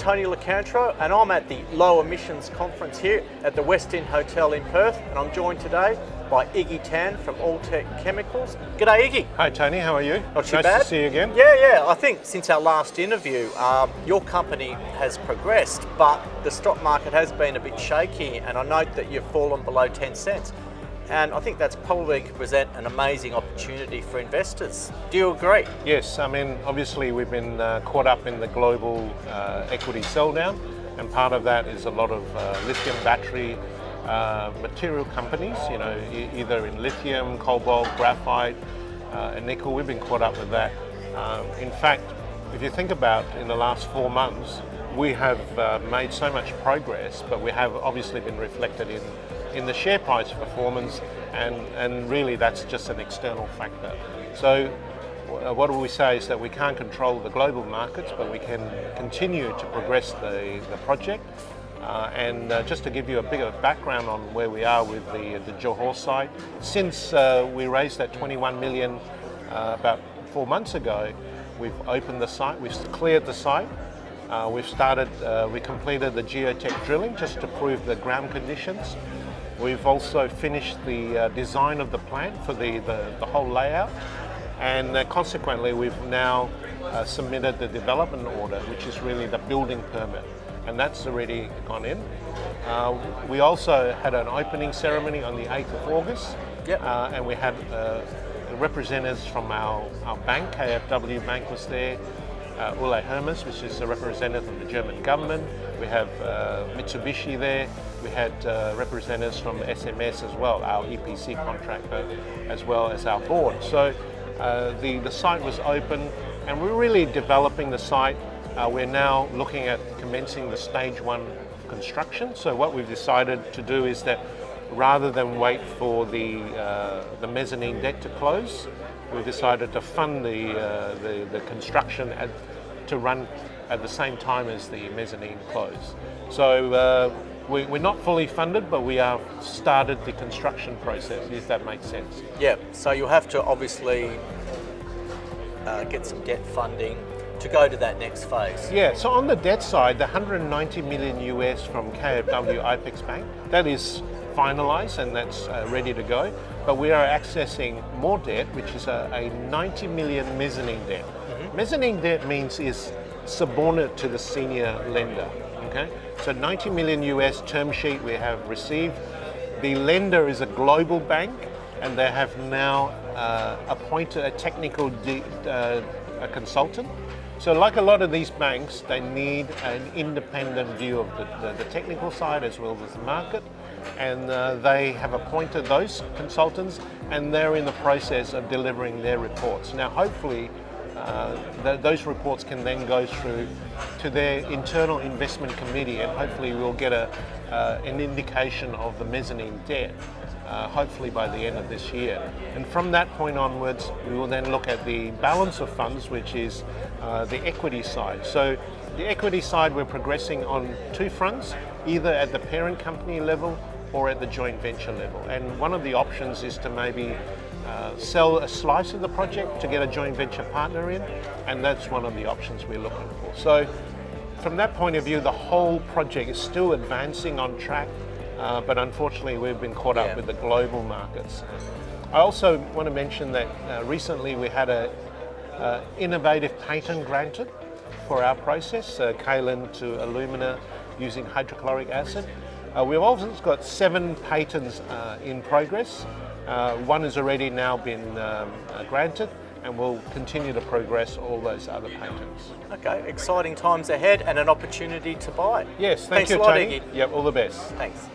Tony Lacantro, and I'm at the Low Emissions Conference here at the West End Hotel in Perth, and I'm joined today by Iggy Tan from Alltech Chemicals. G'day, Iggy. Hi Tony, how are you? Not too nice bad. to see you again. Yeah. I think since our last interview, your company has progressed, but the stock market has been a bit shaky, and I note that you've fallen below 10 cents. And I think that's probably going to present an amazing opportunity for investors. Do you agree? Yes, I mean, obviously we've been caught up in the global equity sell down, and part of that is a lot of lithium battery material companies, you know, either in lithium, cobalt, graphite, and nickel. We've been caught up with that. In fact, if you think about in the last 4 months, we have made so much progress, but we have obviously been reflected in the share price performance, and really that's just an external factor. So what do we say is that we can't control the global markets, but we can continue to progress the project. And just to give you a bit of background on where we are with the Johor site, since we raised that 21 million about 4 months ago, we've opened the site, we've cleared the site. We completed the geotech drilling just to prove the ground conditions. We've also finished the design of the plant for the whole layout, and consequently we've now submitted the development order, which is really the building permit, and that's already gone in. We also had an opening ceremony on the 8th of August, and we had representatives from our bank, KfW Bank was there, Ule Hermes, which is a representative of the German government. We have Mitsubishi there. We had representatives from SMS as well, our EPC contractor, as well as our board. So the site was open, and we're really developing the site. We're now looking at commencing the stage 1 construction. So what we've decided to do is that rather than wait for the mezzanine debt to close, we've decided to fund the construction to run at the same time as the mezzanine close. So we're not fully funded, but we have started the construction process, if that makes sense. Yeah, so you'll have to obviously get some debt funding to go to that next phase. Yeah, so on the debt side, the 190 million US from KfW IPEX Bank, that is finalised and that's ready to go. But we are accessing more debt, which is a 90 million mezzanine debt. Mm-hmm. Mezzanine debt means is subordinate to the senior lender. Okay, so 90 million US term sheet we have received. The lender is a global bank, and they have now appointed a technical a consultant. So like a lot of these banks, they need an independent view of the technical side as well as the market, and they have appointed those consultants, and they're in the process of delivering their reports. Now hopefully those reports can then go through to their internal investment committee, and hopefully we'll get an indication of the mezzanine debt hopefully by the end of this year. And from that point onwards, we will then look at the balance of funds, which is the equity side. So the equity side, we're progressing on 2 fronts, either at the parent company level or at the joint venture level. And one of the options is to maybe sell a slice of the project to get a joint venture partner in, and that's one of the options we're looking for. So from that point of view, the whole project is still advancing on track, but unfortunately we've been caught up with the global markets. I also want to mention that recently we had a innovative patent granted for our process, kaolin to alumina using hydrochloric acid. We've also got 7 patents in progress. 1 has already now been granted, and we'll continue to progress all those other patents. Okay, exciting times ahead and an opportunity to buy. Yes, thank you, Thanks a lot, Tony. Iggy. Yep, all the best. Thanks.